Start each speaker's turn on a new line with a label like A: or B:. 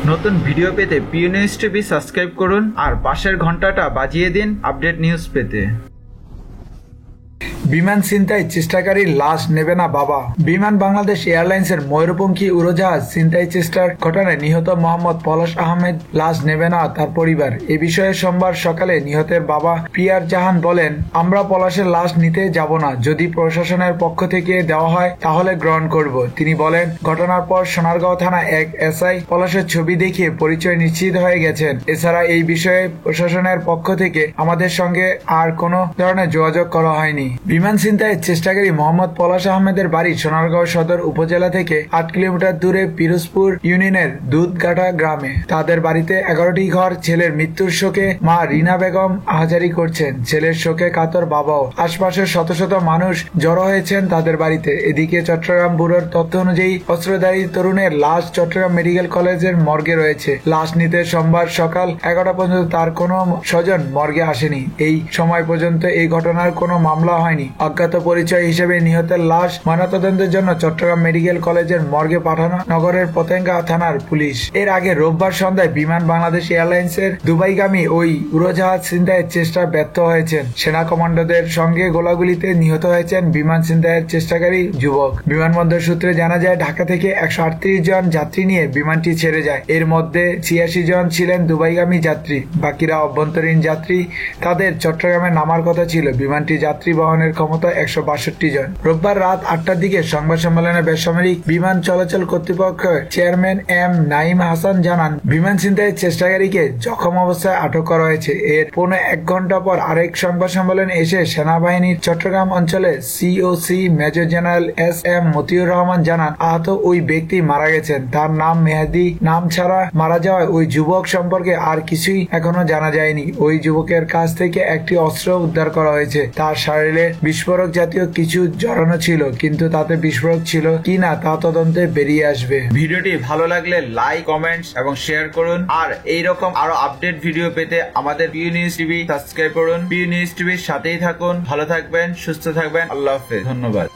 A: নতুন ভিডিও পেতে Piu news TV subscribe করুন আর পাশের ঘন্টাটা বাজিয়ে দিন আপডেট নিউজ পেতে।
B: বিমান ছিনতাই চেষ্টাকারীর লাশ নেবে না বাবা। বিমান বাংলাদেশ এয়ারলাইন্সের ময়ূরপঙ্খী উড়োজাহাজ ছিনতাই চেষ্টার ঘটনায় নিহত মোহাম্মদ পলাশ আহমেদ লাশ নেবে না তার পরিবার। এ বিষয়ে সোমবার সকালে নিহতের বাবা পিয়ার জাহান বলেন, আমরা পলাশের লাশ নিতে যাব না, যদি প্রশাসনের পক্ষ থেকে দেওয়া হয় তাহলে গ্রহণ করব। তিনি বলেন, ঘটনার পর সোনারগাঁও থানা এক এসআই পলাশের ছবি দেখিয়ে পরিচয় নিশ্চিত হয়ে গেছেন। এছাড়া এই বিষয়ে প্রশাসনের পক্ষ থেকে আমাদের সঙ্গে আর কোনো ধরনের যোগাযোগ করা হয়নি। বিমান ছিনতাইয়ের চেষ্টাকারী মোহাম্মদ পলাশ আহমেদের বাড়ি সোনারগাঁও সদর উপজেলা থেকে 8 কিলোমিটার দূরে পিরোজপুর ইউনিয়নের দুধগাটা গ্রামে। তাদের বাড়িতে 11টি ঘর। ছেলের মৃত্যুর শোকে মা রিনা বেগম আহাজারি করছেন, ছেলের শোকে কাতর বাবাও। আশপাশের শত শত মানুষ জড়ো হয়েছেন তাদের বাড়িতে। এদিকে চট্টগ্রাম ব্যুরোর তথ্য অনুযায়ী অস্ত্রধারী তরুণের লাশ চট্টগ্রাম মেডিকেল কলেজের মর্গে রয়েছে। লাশ নিতে সোমবার সকাল 11টা পর্যন্ত তার কোনো স্বজন মর্গে আসেনি। এই সময় পর্যন্ত এই ঘটনার কোনো মামলা হয়নি। অজ্ঞাত পরিচয় হিসেবে নিহতের লাশ ময়নাতদন্তের জন্য চট্টগ্রাম মেডিকেল কলেজের মর্গে পাঠানো নগরের পতেঙ্গা থানার পুলিশ। এর আগে রোববার সন্ধ্যায় বিমান বাংলাদেশ এয়ারলাইন্সের দুবাইগামী ওই উড়োজাহাজ ছিনতাইয়ের চেষ্টা ব্যর্থ হয়েছেন। সেনা কমান্ডোদের সঙ্গে গোলাগুলিতে নিহত হয়েছেন বিমান ছিনতাইয়ের চেষ্টাকারী যুবক। বিমানবন্দর সূত্রে জানা যায়, ঢাকা থেকে 138 জন যাত্রী নিয়ে বিমানটি ছেড়ে যায়। এর মধ্যে 86 জন ছিলেন দুবাইগামী যাত্রী, বাকিরা অভ্যন্তরীণ যাত্রী। তাদের চট্টগ্রামে নামার কথা ছিল। বিমানটি যাত্রী বহনের ক্ষমতা 162 জন। রোববার রাত 8টার দিকে সংবাদ সম্মেলনে বেসামরিক বিমান চলাচল কর্তৃপক্ষের চেয়ারম্যান এম নাইম হাসান জানান, বিমান ছিনতাইয়ের চেষ্টাকারীকে জখম অবস্থায় আটক করা হয়েছে। এর 1.5 ঘন্টা পর আরেক সংবাদ সম্মেলনে এসে সেনাবাহিনীর চট্টগ্রাম অঞ্চলে সিওসি major general S M Matiur Rahman জানান, আহত ওই ব্যক্তি মারা গেছেন। তার নাম মেহেদি। নাম ছাড়া মারা যাওয়ায় ওই যুবক সম্পর্কে আর কিছুই এখনো জানা যায়নি। ওই যুবকের কাছ থেকে একটি অস্ত্র উদ্ধার করা হয়েছে। তার শরীরে বিস্ফোরক জাতীয় কিছু জড়ানো ছিল, কিন্তু তাতে বিস্ফোরক ছিল কিনা তা তদন্তে বেরিয়ে আসবে।
A: ভিডিওটি ভালো লাগলে লাইক, কমেন্টস এবং শেয়ার করুন। আর এইরকম আরো আপডেট ভিডিও পেতে আমাদের পিউ নিউজ টিভি সাবস্ক্রাইব করুন। পিউ নিউজ টিভির সাথেই থাকুন। ভালো থাকবেন, সুস্থ থাকবেন। আল্লাহ হাফেজ। ধন্যবাদ।